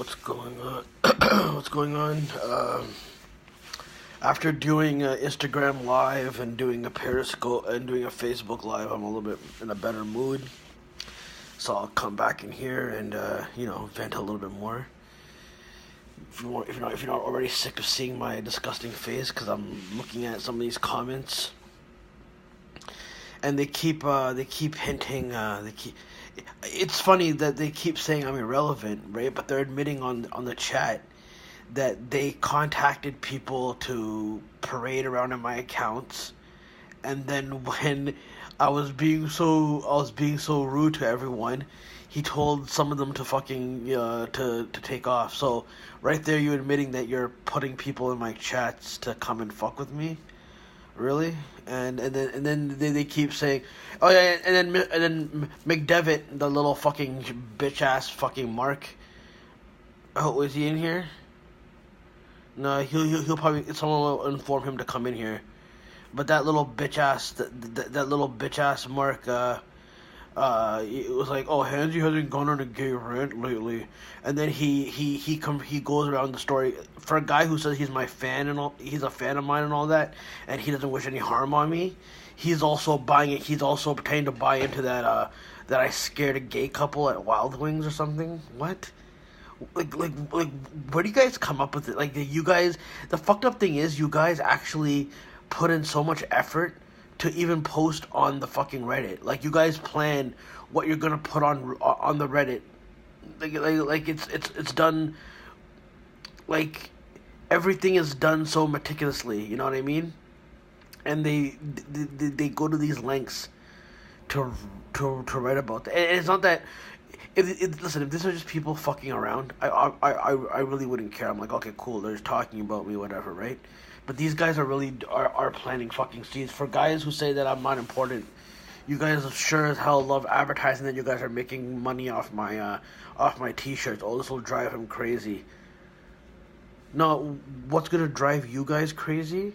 What's going on? What's going on? After doing Instagram Live and doing a Periscope and doing a Facebook Live, I'm a little bit in a better mood. So I'll come back in here and vent a little bit more. If you're not already sick of seeing my disgusting face, because I'm looking at some of these comments, and they keep hinting. It's funny that they keep saying I'm irrelevant, right? But they're admitting on the chat that they contacted people to parade around in my accounts, and then when I was being so rude to everyone, he told some of them to fucking to take off. So right there, you admitting that you're putting people in my chats to come and fuck with me, really? And then they keep saying, oh yeah, and then McDevitt, the little fucking bitch ass fucking Mark. Oh, is he in here? No, he'll probably, someone will inform him to come in here. But that little bitch ass, that little bitch ass Mark, it was like, oh, Hanzi hasn't gone on a gay rant lately, and then he goes around the story for a guy who says he's my fan and all, he's a fan of mine and all that, and he doesn't wish any harm on me. He's also buying it. He's also pretending to buy into that I scared a gay couple at Wild Wings or something. What? Like, where do you guys come up with it? Like, you guys, the fucked up thing is, you guys actually put in so much effort to even post on the fucking Reddit. Like, you guys plan what you're gonna put on the Reddit. Like it's done. Like, everything is done so meticulously. You know what I mean? And they go to these lengths to write about that. And it's not that. Listen, if this are just people fucking around, I really wouldn't care. I'm like, okay, cool, they're talking about me, whatever, right? But these guys are planting fucking seeds. For guys who say that I'm not important, you guys sure as hell love advertising that you guys are making money off my t-shirts. Oh, this will drive him crazy. No, what's gonna drive you guys crazy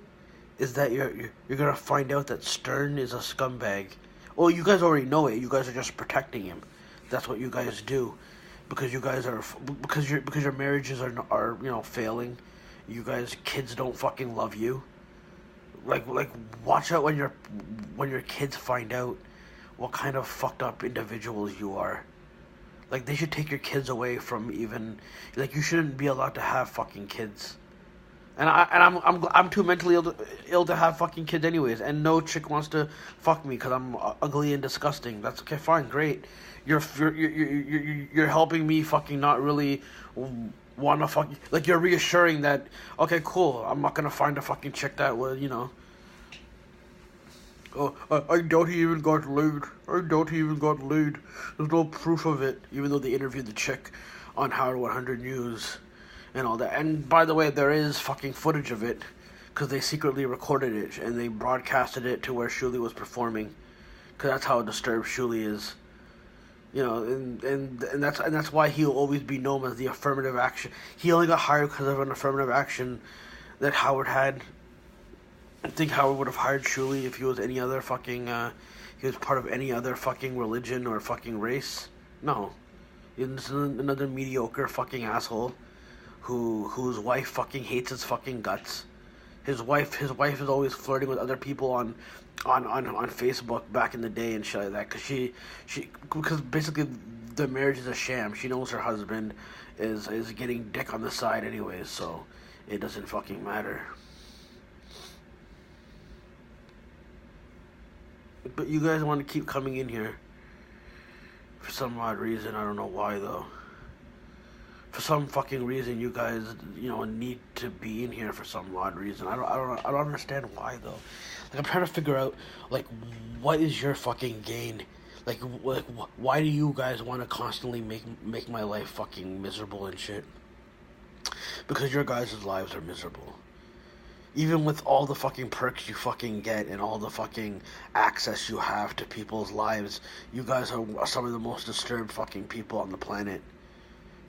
is that you're gonna find out that Stern is a scumbag. Well, you guys already know it. You guys are just protecting him. That's what you guys do, because you guys are because your marriages are failing. You guys, kids don't fucking love you. Like watch out when your kids find out what kind of fucked up individuals you are. Like, they should take your kids away from even, like, you shouldn't be allowed to have fucking kids. And I'm too mentally ill to have fucking kids anyways, and no chick wants to fuck me because I'm ugly and disgusting. That's okay, fine, great. You're helping me fucking not really want to fuck. Like, you're reassuring that, okay, cool, I'm not gonna find a fucking chick that will, Oh, I doubt he even got laid. I doubt he even got laid. There's no proof of it, even though they interviewed the chick on Howard 100 News and all that. And by the way, there is fucking footage of it, because they secretly recorded it and they broadcasted it to where Shuli was performing, because that's how disturbed Shuli is. And that's why he'll always be known as the affirmative action. He only got hired because of an affirmative action that Howard had. I think Howard would have hired Shuli if he was any other fucking, he was part of any other fucking religion or fucking race. No. He's another mediocre fucking asshole whose wife fucking hates his fucking guts. His wife is always flirting with other people on Facebook back in the day and shit like that, because basically the marriage is a sham. She knows her husband is getting dick on the side anyways, so it doesn't fucking matter. But you guys want to keep coming in here for some odd reason. I don't know why, though. For some fucking reason, you guys, need to be in here for some odd reason. I don't understand why, though. Like, I'm trying to figure out, like, what is your fucking gain? Like, why do you guys want to constantly make my life fucking miserable and shit? Because your guys' lives are miserable. Even with all the fucking perks you fucking get and all the fucking access you have to people's lives, you guys are some of the most disturbed fucking people on the planet.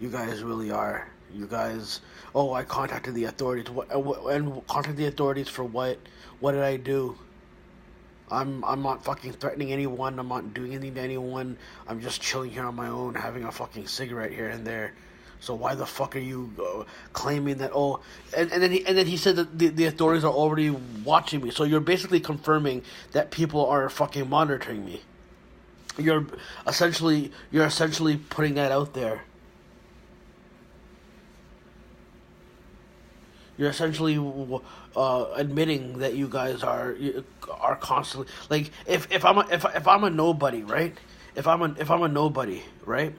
You guys really are. You guys, I contacted the authorities. And contacted the authorities for what? What did I do? I'm not fucking threatening anyone. I'm not doing anything to anyone. I'm just chilling here on my own, having a fucking cigarette here and there. So why the fuck are you claiming that? Oh, and then he said that the authorities are already watching me. So you're basically confirming that people are fucking monitoring me. You're essentially putting that out there. You're essentially admitting that you guys are constantly like if I'm a nobody, right? If I'm a nobody, right?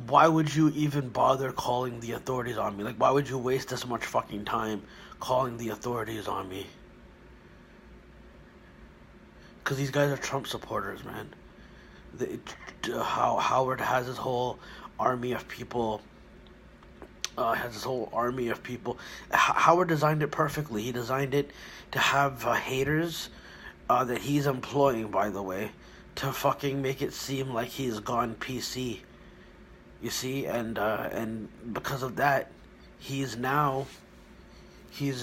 Why would you even bother calling the authorities on me? Like, why would you waste this much fucking time calling the authorities on me? Because these guys are Trump supporters, man. How Howard has his whole army of people. Howard designed it perfectly. He designed it to have haters that he's employing, by the way, to fucking make it seem like he's gone PC. You see, and because of that, he's now now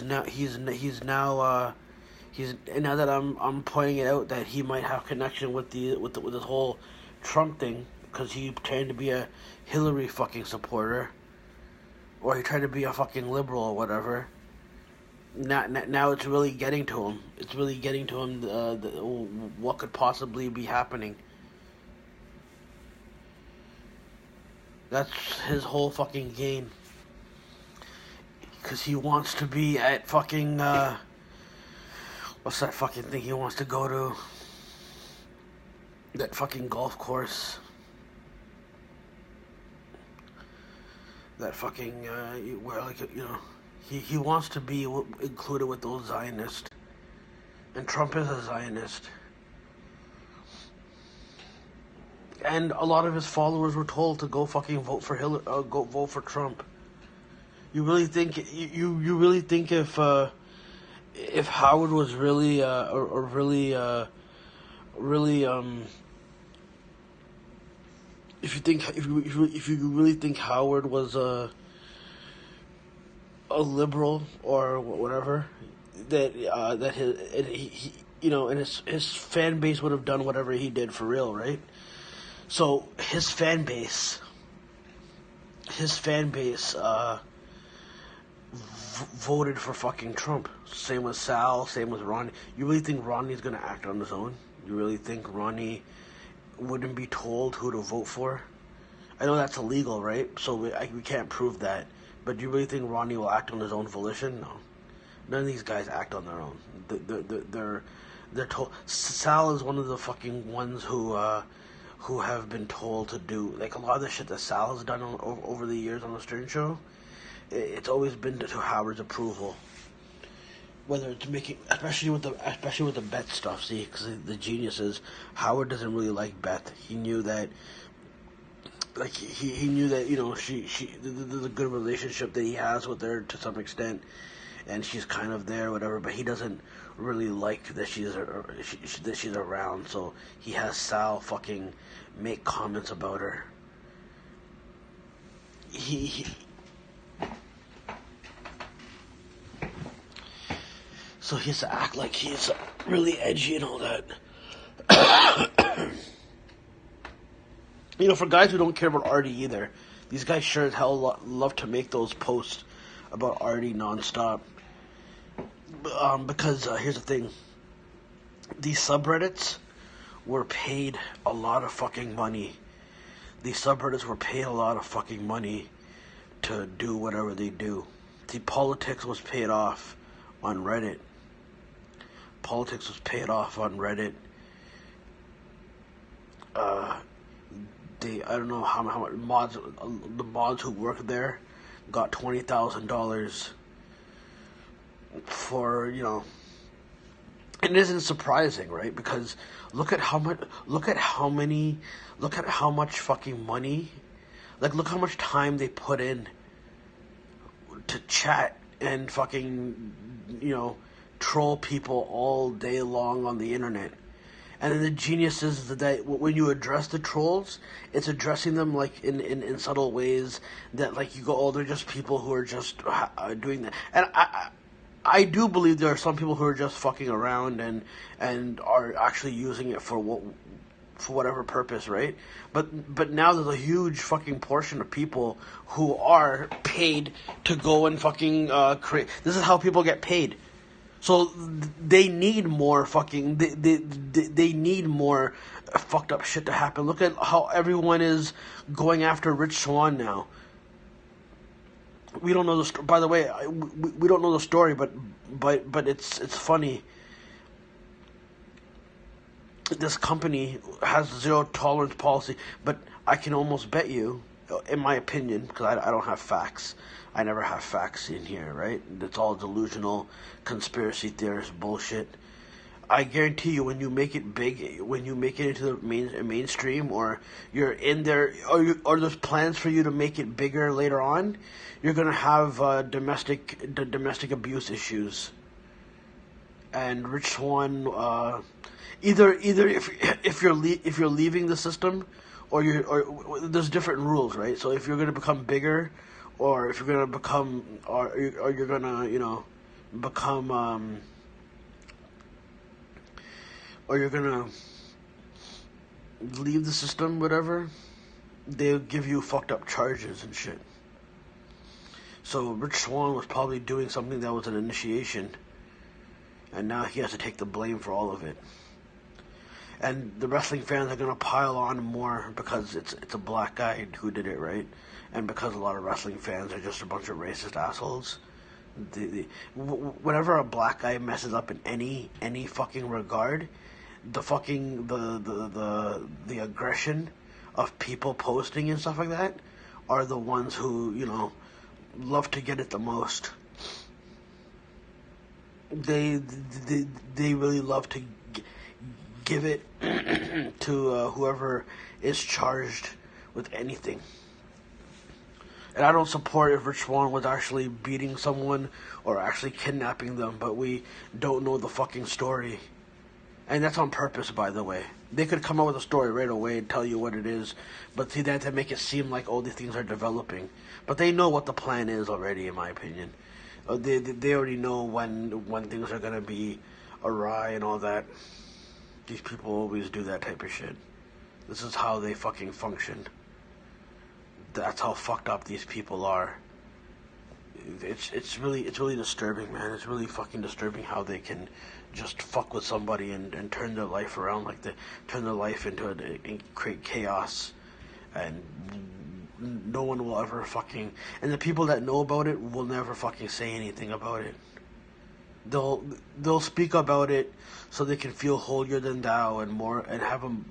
that I'm pointing it out that he might have connection with this whole Trump thing because he pretended to be a Hillary fucking supporter, or he tried to be a fucking liberal or whatever. Now it's really getting to him. It's really getting to him what could possibly be happening. That's his whole fucking game. Because he wants to be at fucking, what's that fucking thing he wants to go to? That fucking golf course. That fucking, where, like, he wants to be included with those Zionists. And Trump is a Zionist. And a lot of his followers were told to go fucking vote for go vote for Trump. You really think you really think if Howard was really if you really think Howard was a liberal or whatever, that his fan base would have done whatever he did for real, right? So his fan base voted for fucking Trump. Same with Sal, same with Ronnie. You really think Ronnie's gonna act on his own? You really think Ronnie wouldn't be told who to vote for? I know that's illegal, right? So we can't prove that. But do you really think Ronnie will act on his own volition? No. None of these guys act on their own. They're told. Sal is one of the fucking ones who have been told to do, like, a lot of the shit that Sal has done over the years on the Stern Show. It's always been to Howard's approval. Whether it's making, especially with the Beth stuff. See, because the genius is Howard doesn't really like Beth. He knew that. Like he knew that there's a good relationship that he has with her to some extent, and she's kind of there, whatever. But he doesn't really like that she's around. So he has Sal fucking make comments about her. So he has to act like he's really edgy and all that. For guys who don't care about Artie either, these guys sure as hell love to make those posts about Artie nonstop. Because here's the thing. These subreddits were paid a lot of fucking money. These subreddits were paid a lot of fucking money to do whatever they do. See, politics was paid off on Reddit. Politics was paid off on Reddit. I don't know how much the mods who worked there got $20,000 for, and it isn't surprising, right? Because look at how much fucking money, like, look how much time they put in to chat and fucking, troll people all day long on the internet. And then the genius is that when you address the trolls, it's addressing them like in subtle ways that, like, you go, oh, they're just people who are just doing that. And I do believe there are some people who are just fucking around and are actually using it for for whatever purpose, right? But now there's a huge fucking portion of people who are paid to go and fucking create. This is how people get paid. So they need more fucking. They need more fucked up shit to happen. Look at how everyone is going after Rich Swann now. We don't know the. By the way, we don't know the story, but it's funny. This company has zero tolerance policy, but I can almost bet you, in my opinion, because I don't have facts. I never have facts in here, right? It's all delusional, conspiracy theorist bullshit. I guarantee you, when you make it big, when you make it into the mainstream, or you're in there, or there's plans for you to make it bigger later on, you're gonna have domestic abuse issues. And Rich Swann, either if you're leaving the system, or there's different rules, right? So if you're gonna become bigger, or if you're gonna become, or you're gonna become or you're gonna leave the system, whatever, they'll give you fucked up charges and shit. So Rich Swann was probably doing something that was an initiation, and now he has to take the blame for all of it. And the wrestling fans are gonna pile on more because it's a black guy who did it, right? And because a lot of wrestling fans are just a bunch of racist assholes. Whenever a black guy messes up in any fucking regard, the aggression of people posting and stuff like that are the ones who love to get it the most. They really love to give it to whoever is charged with anything. And I don't support if Rich Swann was actually beating someone or actually kidnapping them, but we don't know the fucking story. And that's on purpose, by the way. They could come up with a story right away and tell you what it is, but see, that to make it seem like all these things are developing. But they know what the plan is already, in my opinion. They already know when things are gonna be awry and all that. These people always do that type of shit. This is how they fucking function. That's how fucked up these people are. It's really disturbing, man. It's really fucking disturbing how they can just fuck with somebody and turn their life around, like they turn their life into and create chaos, and no one will ever fucking, and the people that know about it will never fucking say anything about it. They'll speak about it so they can feel holier than thou and more, and have them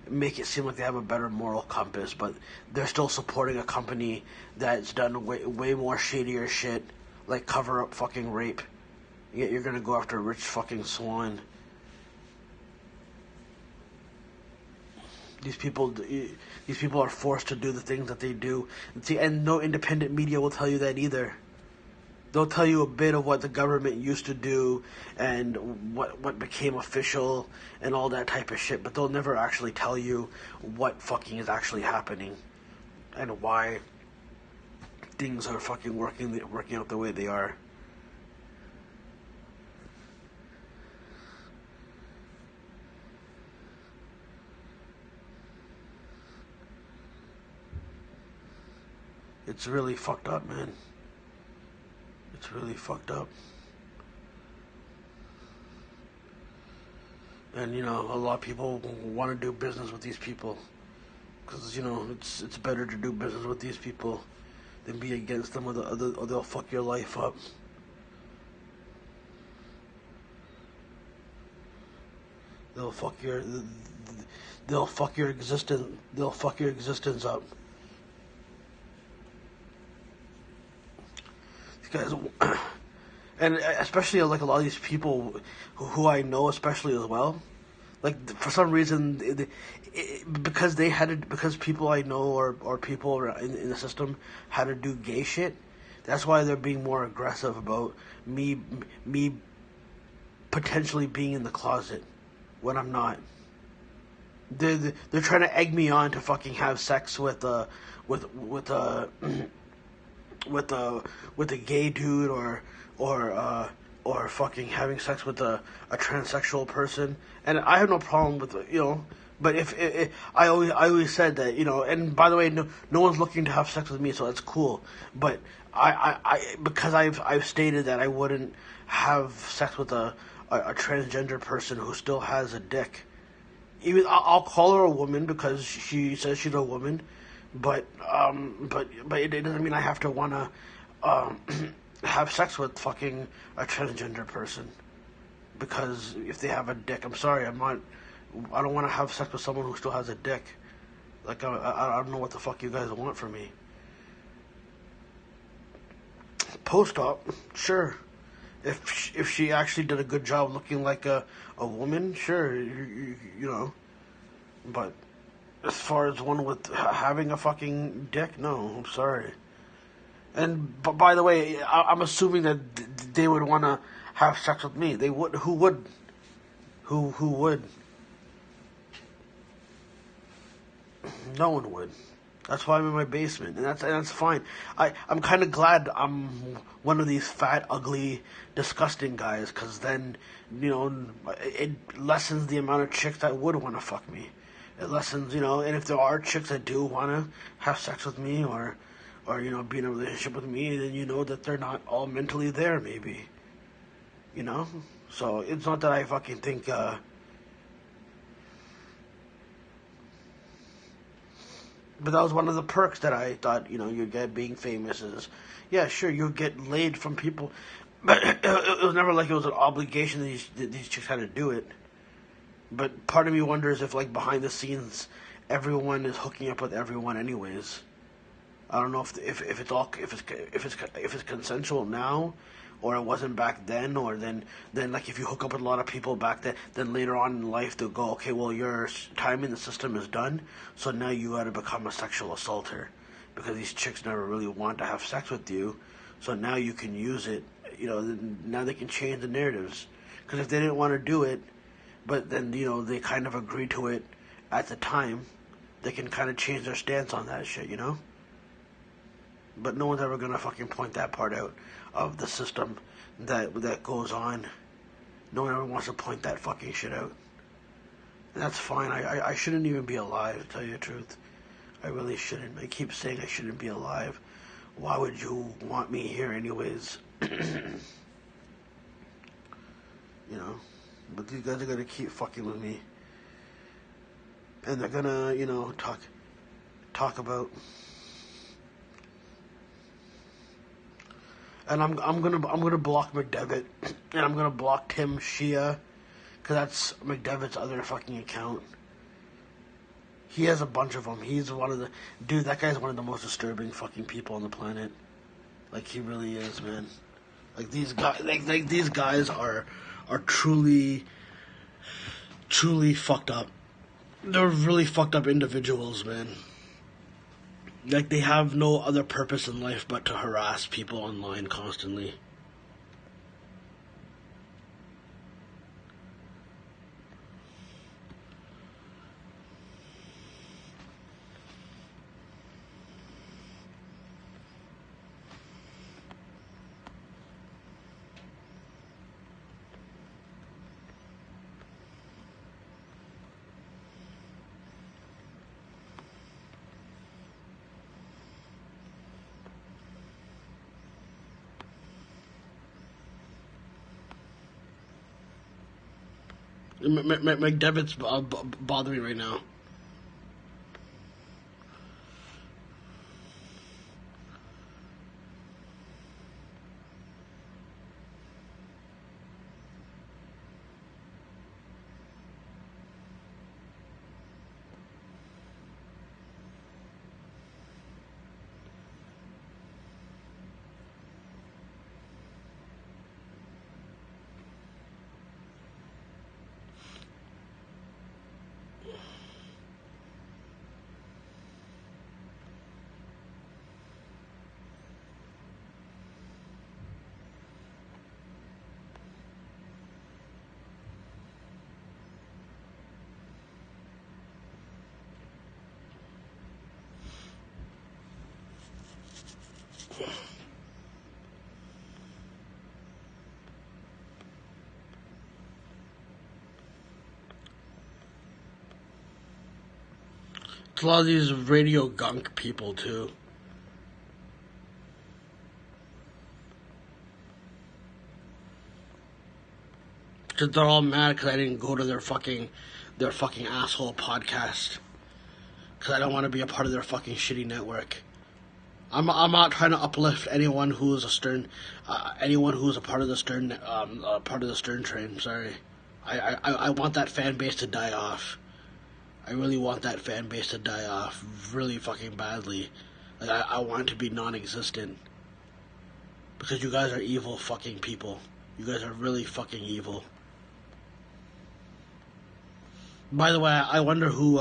make it seem like they have a better moral compass, but they're still supporting a company that's done way more shadier shit, like cover up fucking rape. Yet you're gonna go after Rich fucking Swann. These people are forced to do the things that they do. And no independent media will tell you that either. They'll tell you a bit of what the government used to do and what became official and all that type of shit, but they'll never actually tell you what fucking is actually happening and why things are fucking working out the way they are. It's really fucked up, man. It's really fucked up. And, a lot of people want to do business with these people. Because, it's better to do business with these people than be against them, or they'll fuck your life up. They'll fuck your existence up. Guys, and especially like a lot of these people who I know, especially as well, like for some reason, because people I know or people in the system had to do gay shit. That's why they're being more aggressive about me potentially being in the closet when I'm not. They're trying to egg me on to fucking have sex with a gay dude or fucking having sex with a transsexual person, and I have no problem with But if I always said that, you know, and by the way, no one's looking to have sex with me, so that's cool. But because I've stated that I wouldn't have sex with a transgender person who still has a dick. Even I'll call her a woman because she says she's a woman, but it doesn't mean I have to wanna um, have sex with fucking a transgender person because if they have a dick, I'm sorry, I don't want to have sex with someone who still has a dick. Like I don't know what the fuck you guys want from me. Post op, sure. If she actually did a good job looking like a woman, sure, you know. But as far as one with having a fucking dick, no, I'm sorry. And by the way, I'm assuming that they would want to have sex with me. They would. Who would? Who would? No one would. That's why I'm in my basement, and that's fine. I'm kind of glad I'm one of these fat, ugly, disgusting guys, because then, you know, it lessens the amount of chicks that would want to fuck me. It lessens, you know, and if there are chicks that do want to have sex with me or you know, be in a relationship with me, then you know that they're not all mentally there, maybe. You know, so it's not that I fucking think. But that was one of the perks that I thought, you know, you'd get being famous is, yeah, sure, you'll get laid from people, but it was never like it was an obligation that these chicks had to do it. But part of me wonders if, like, behind the scenes, everyone is hooking up with everyone, anyways. I don't know if it's all if it's consensual now, or it wasn't back then, or then like if you hook up with a lot of people back then later on in life they'll go, okay, well your time in the system is done, so now you got to become a sexual assaulter because these chicks never really want to have sex with you, so now you can use it. You know, now they can change the narratives because if they didn't want to do it, but then you know they kind of agreed to it at the time, they can kind of change their stance on that shit. You know. But no one's ever gonna fucking point that part out of the system that goes on. No one ever wants to point that fucking shit out. And that's fine. I shouldn't even be alive, to tell you the truth. I really shouldn't. I keep saying I shouldn't be alive. Why would you want me here anyways? You know? But these guys are gonna keep fucking with me. And they're gonna, you know, talk about. And I'm gonna block McDevitt, and I'm gonna block Tim Shia, cause that's McDevitt's other fucking account. He has a bunch of them. He's one of the dude. That guy's one of the most disturbing fucking people on the planet. Like he really is, man. Like these guys, like these guys are truly fucked up. They're really fucked up individuals, man. Like they have no other purpose in life but to harass people online constantly. McDevitt's bothering me right now. It's a lot of these radio gunk people, too. Because they're all mad because I didn't go to their fucking asshole podcast. Because I don't want to be a part of their fucking shitty network. I'm not trying to uplift anyone who is anyone who's a part of the Stern train. Sorry, I want that fan base to die off. I really want that fan base to die off really fucking badly. Like I want it to be non-existent. Because you guys are evil fucking people. You guys are really fucking evil. By the way, I wonder who,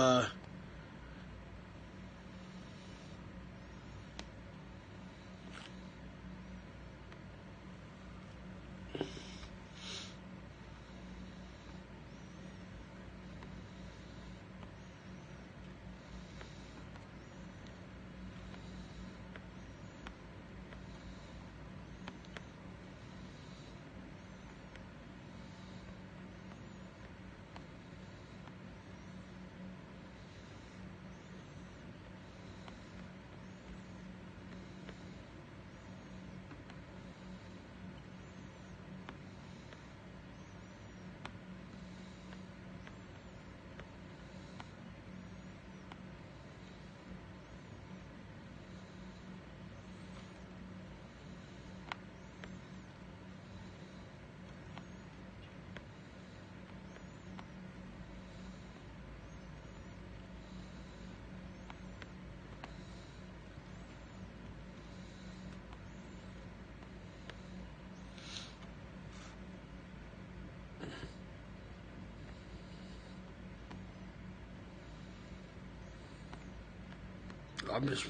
I'm just,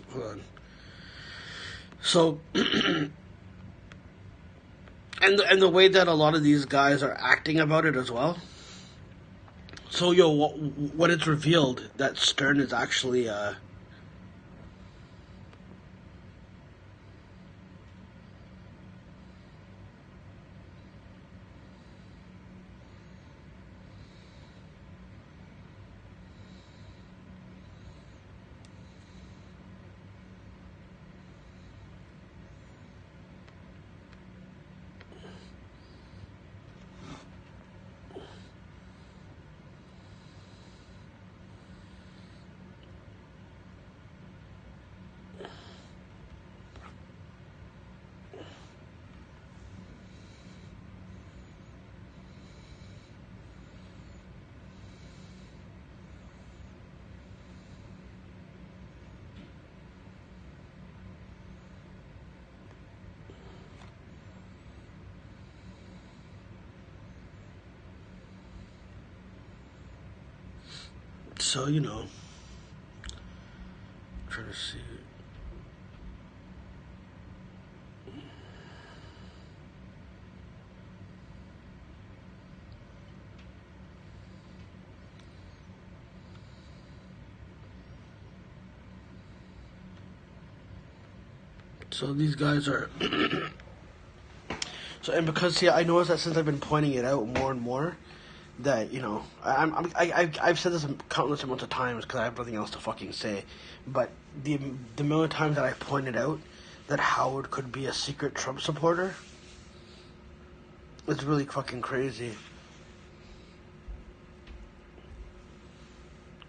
so, and the way that a lot of these guys are acting about it as well. So, when it's revealed that Stern is actually, so, trying to see. So these guys are, so, and because, see, I noticed that since I've been pointing it out more and more, that, I've said this countless amounts of times because I have nothing else to fucking say, but the amount of times that I pointed out that Howard could be a secret Trump supporter, it's really fucking crazy.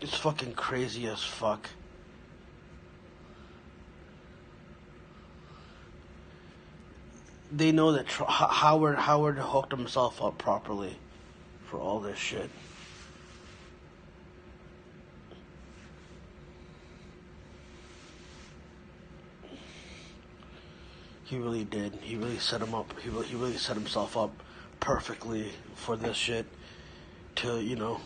It's fucking crazy as fuck. They know that Howard hooked himself up properly for all this shit. He really did. He really set him up. He really set himself up perfectly for this shit. To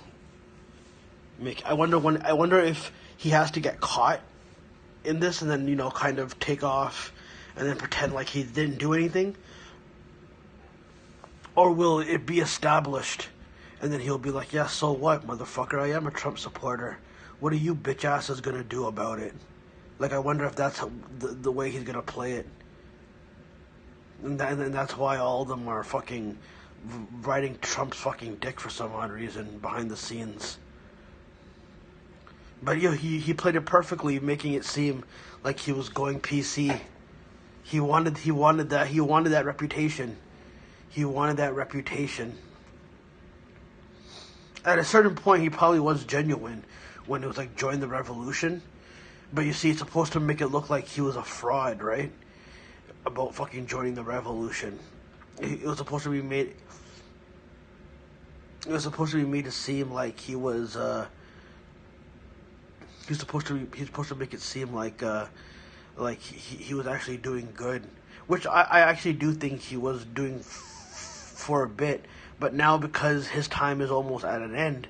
make. I wonder if he has to get caught in this and then kind of take off and then pretend like he didn't do anything, or will it be established and then he'll be like, yeah, so what, motherfucker? I am a Trump supporter. What are you bitch asses gonna do about it? Like, I wonder if that's the way he's gonna play it. And that's why all of them are fucking riding Trump's fucking dick for some odd reason behind the scenes. But he played it perfectly, making it seem like he was going PC. He wanted that reputation. He wanted that reputation. At a certain point, he probably was genuine when it was like join the revolution. But you see, it's supposed to make it look like he was a fraud, right? About fucking joining the revolution. It was supposed to be made. It was supposed to be made to seem like he was. He's supposed to. He's supposed to make it seem like he was actually doing good, which I actually do think he was doing for a bit. But now, because his time is almost at an end,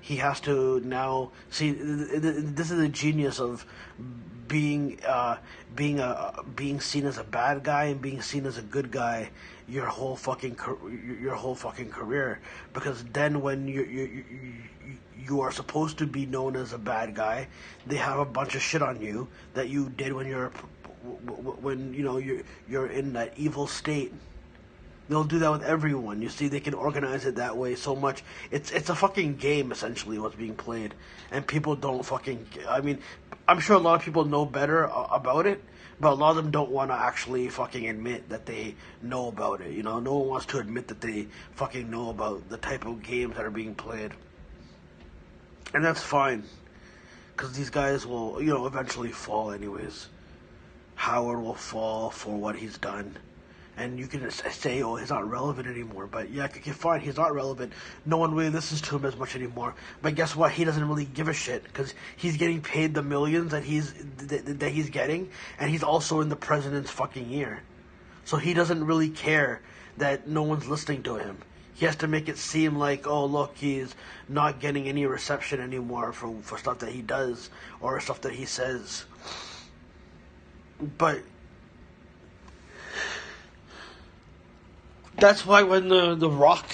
he has to now see. This is the genius of being seen as a bad guy and being seen as a good guy your whole fucking career. Because then when you are supposed to be known as a bad guy, they have a bunch of shit on you that you did when you're in that evil state. They'll do that with everyone. You see, they can organize it that way so much. It's a fucking game, essentially, what's being played. And people don't fucking... I mean, I'm sure a lot of people know better about it, but a lot of them don't want to actually fucking admit that they know about it, you know? No one wants to admit that they fucking know about the type of games that are being played. And that's fine, because these guys will, eventually fall anyways. Howard will fall for what he's done. And you can say, oh, he's not relevant anymore. But yeah, okay, fine, he's not relevant. No one really listens to him as much anymore. But guess what? He doesn't really give a shit because he's getting paid the millions that he's getting, and he's also in the president's fucking ear. So he doesn't really care that no one's listening to him. He has to make it seem like, oh, look, he's not getting any reception anymore for stuff that he does or stuff that he says. But that's why when the Rock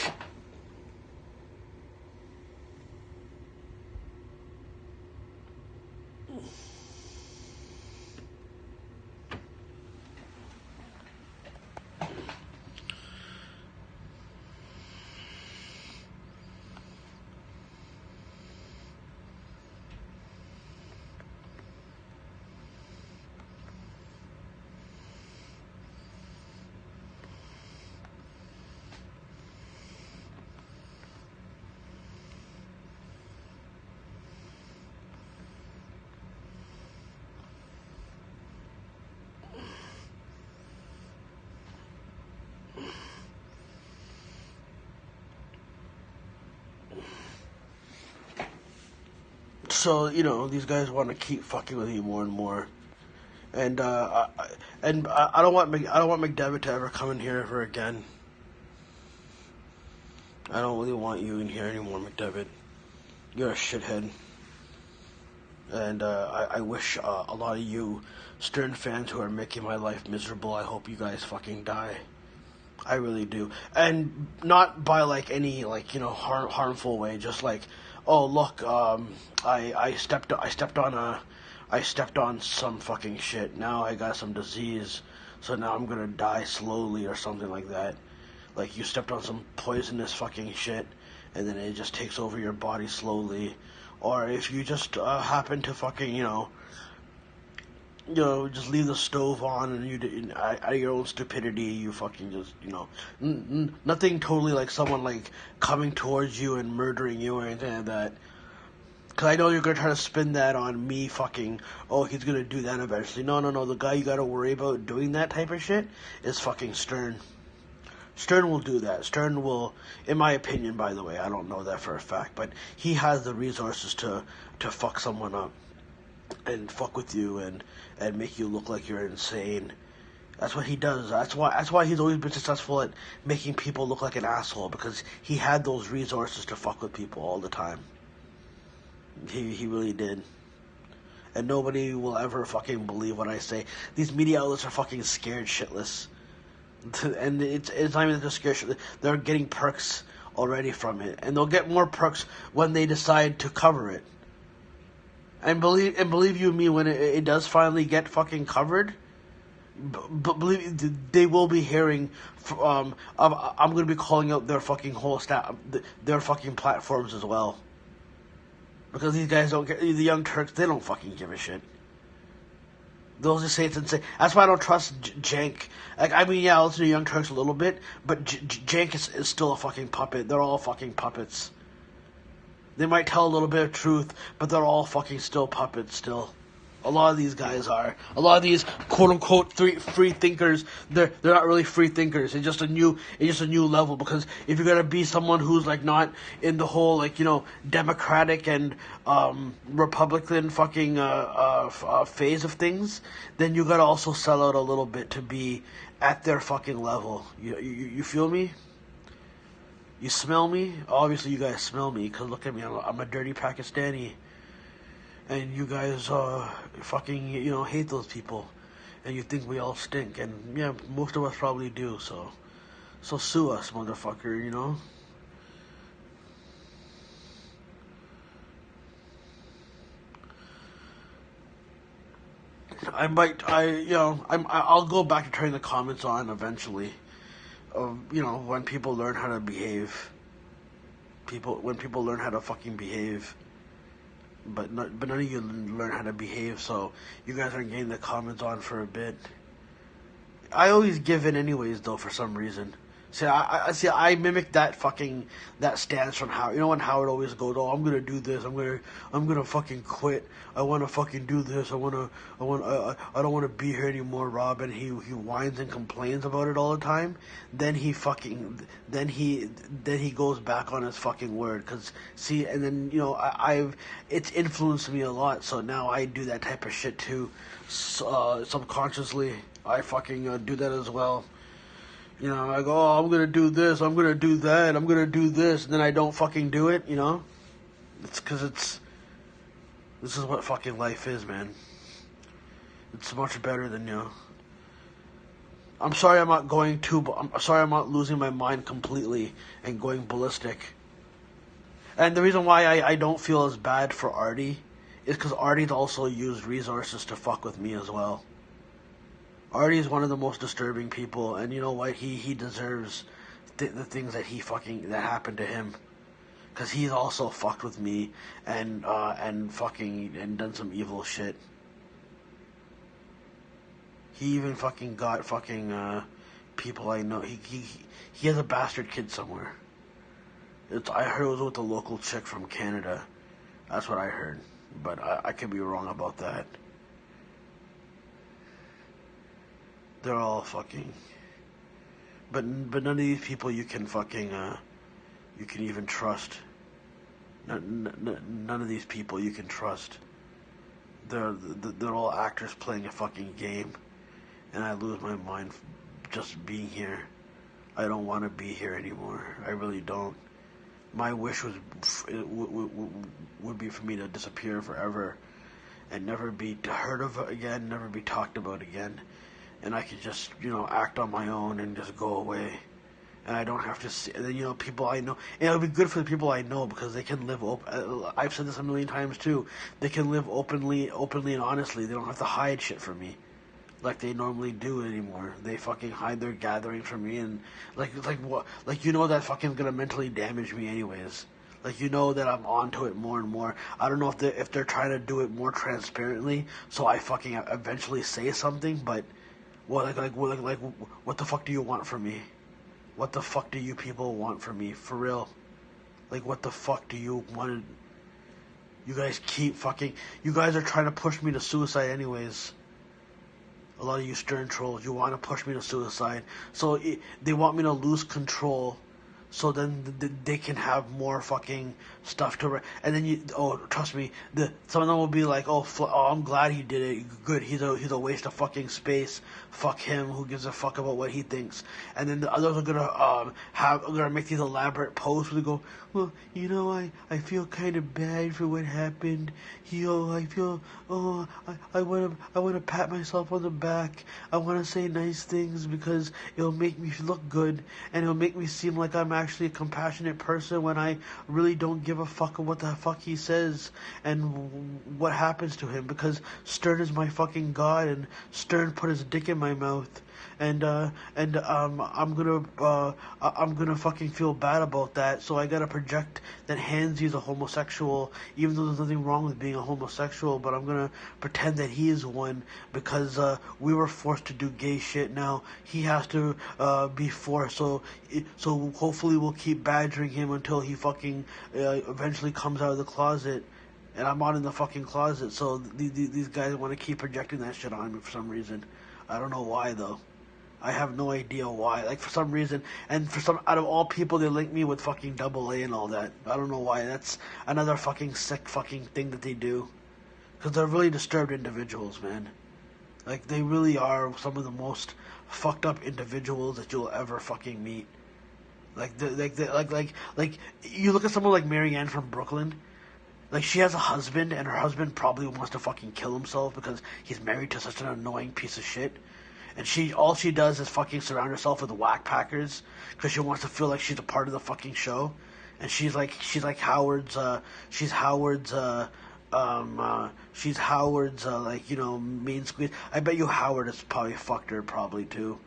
So these guys want to keep fucking with you more and more, and I don't want McDevitt to ever come in here ever again. I don't really want you in here anymore, McDevitt. You're a shithead, and I wish a lot of you Stern fans who are making my life miserable. I hope you guys fucking die. I really do, and not by any harmful way. Just like, oh look, I stepped on some fucking shit. Now I got some disease, so now I'm gonna die slowly or something like that. Like you stepped on some poisonous fucking shit, and then it just takes over your body slowly. Or if you just happen to fucking just leave the stove on and out of your own stupidity, you fucking just, nothing totally like someone coming towards you and murdering you or anything like that. Because I know you're going to try to spin that on me fucking, oh, he's going to do that eventually. No, the guy you got to worry about doing that type of shit is fucking Stern. Stern will do that. Stern will, in my opinion, by the way, I don't know that for a fact, but he has the resources to fuck someone up and fuck with you and make you look like you're insane. That's what he does. That's why he's always been successful at making people look like an asshole, because he had those resources to fuck with people all the time. He really did. And nobody will ever fucking believe what I say. These media outlets are fucking scared shitless. And it's not even that they're scared shitless. They're getting perks already from it. And they'll get more perks when they decide to cover it. And believe you me, when it does finally get fucking covered, believe they will be hearing. I'm going to be calling out their fucking whole staff, their fucking platforms as well. Because these guys don't get, the Young Turks, they don't fucking give a shit. They'll just say it's insane. That's why I don't trust Jank. Like, I mean, yeah, I'll listen to Young Turks a little bit, but Jank is still a fucking puppet. They're all fucking puppets. They might tell a little bit of truth, but they're all fucking still puppets still. A lot of these guys are. A lot of these quote unquote free thinkers, they're not really free thinkers. It's just a new level, because if you're gonna be someone who's like not in the whole, like, you know, democratic and Republican fucking phase of things, then you gotta also sell out a little bit to be at their fucking level. You feel me? You smell me? Obviously you guys smell me, because look at me, I'm a dirty Pakistani. And you guys fucking, you know, hate those people. And you think we all stink. And yeah, most of us probably do, so sue us, motherfucker, you know? I'll go back to turning the comments on eventually. You know, when people learn how to behave. When people learn how to fucking behave. But none of you learn how to behave, so you guys aren't getting the comments on for a bit. I always give in anyways, though, for some reason. I mimic that stance from Howard. You know when Howard always goes, "Oh, I'm gonna do this. I'm gonna fucking quit. I want to fucking do this. I don't want to be here anymore, Rob." And he whines and complains about it all the time. Then he goes back on his fucking word. And then, you know, it's influenced me a lot. So now I do that type of shit too. Subconsciously, I fucking do that as well. You know, I go, "Oh, I'm gonna do this, I'm gonna do that, I'm gonna do this," and then I don't fucking do it, you know? It's because this is what fucking life is, man. It's much better than, you know. I'm sorry I'm not losing my mind completely and going ballistic. And the reason why I don't feel as bad for Artie is because Artie's also used resources to fuck with me as well. Artie is one of the most disturbing people, and you know what? He deserves the things that that happened to him, because he's also fucked with me and done some evil shit. He even fucking got people I know. He has a bastard kid somewhere. I heard it was with a local chick from Canada. That's what I heard, but I could be wrong about that. They're all fucking, but none of these people you can fucking you can even trust. None of these people you can trust. They're all actors playing a fucking game, and I lose my mind just being here. I don't want to be here anymore. I really don't. My wish would be for me to disappear forever and never be heard of again, never be talked about again. And I could just, you know, act on my own and just go away. And I don't have to see, you know, people I know. And it'll be good for the people I know, because they can live I've said this a million times too. They can live openly and honestly. They don't have to hide shit from me like they normally do anymore. They fucking hide their gatherings from me, and like what? Like, you know, that fucking gonna mentally damage me anyways. Like, you know that I'm onto it more and more. I don't know if they're trying to do it more transparently, so I fucking eventually say something, but. What what the fuck do you want from me? What the fuck do you people want from me? For real. Like, what the fuck do you want? You guys keep fucking... You guys are trying to push me to suicide anyways. A lot of you stern trolls, you want to push me to suicide. So they want me to lose control, so then they can have more fucking stuff to... And then trust me, some of them will be like, oh, I'm glad he did it. Good, he's a waste of fucking space. Fuck him. Who gives a fuck about what he thinks? And then the others are gonna make these elaborate posts where they go, well, you know, I feel kind of bad for what happened. I want to pat myself on the back. I want to say nice things because it'll make me look good, and it'll make me seem like I'm actually a compassionate person when I really don't give a fuck of what the fuck he says and what happens to him, because Stern is my fucking god, and Stern put his dick in my mouth, and I'm gonna fucking feel bad about that. So I gotta project that Hanzi's a homosexual, even though there's nothing wrong with being a homosexual. But I'm gonna pretend that he is one because we were forced to do gay shit. Now he has to be forced. So hopefully we'll keep badgering him until he fucking eventually comes out of the closet. And I'm not in the fucking closet, so these guys want to keep projecting that shit on me for some reason. I don't know why though. I have no idea why. Like for some reason, and for some out of all people, they link me with fucking double A and all that. I don't know why. That's another fucking sick fucking thing that they do. Because they're really disturbed individuals, man. Like they really are some of the most fucked up individuals that you'll ever fucking meet. Like you look at someone like Marianne from Brooklyn. Like she has a husband, and her husband probably wants to fucking kill himself because he's married to such an annoying piece of shit. And all she does is fucking surround herself with whack packers because she wants to feel like she's a part of the fucking show. And she's like Howard's like, you know, main squeeze. I bet you Howard has probably fucked her probably too,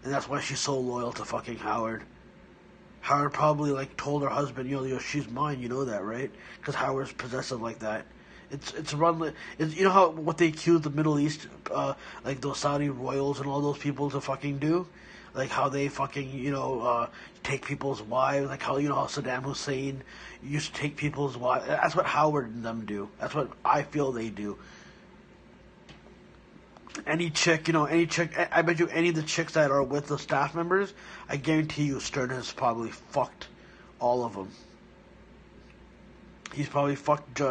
and that's why she's so loyal to fucking Howard. Howard probably like told her husband, yo, she's mine. You know that, right? Because Howard's possessive like that. It's run. It's, you know how what they accuse the Middle East, like those Saudi royals and all those people to fucking do, like how they fucking take people's wives, like how how Saddam Hussein used to take people's wives. That's what Howard and them do. That's what I feel they do. Any chick, any chick, I bet you any of the chicks that are with the staff members, I guarantee you Stern has probably fucked all of them. He's probably fucked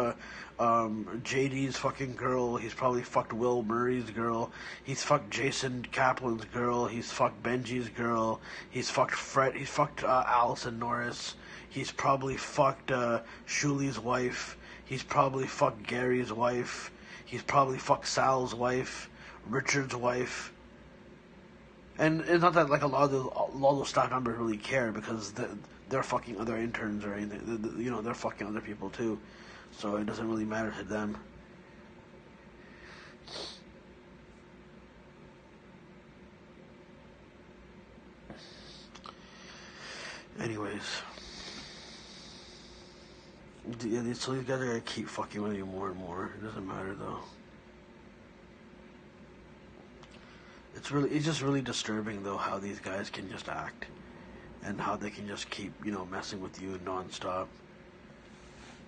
JD's fucking girl. He's probably fucked Will Murray's girl. He's fucked Jason Kaplan's girl. He's fucked Benji's girl. He's fucked Fred. He's fucked Allison Norris. He's probably fucked Shuli's wife. He's probably fucked Gary's wife. He's probably fucked Sal's wife. Richard's wife. And it's not that like a lot of those staff members really care because they're fucking other interns or anything. They're fucking other people too, so it doesn't really matter to them. Anyways, yeah, so these guys are gonna keep fucking with you more and more. It doesn't matter though. It's just really disturbing though how these guys can just act and how they can just keep messing with you nonstop.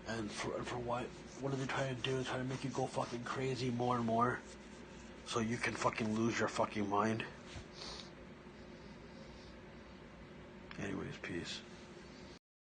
And for what? What are they trying to do? Trying to make you go fucking crazy more and more, so you can fucking lose your fucking mind. Anyways, peace.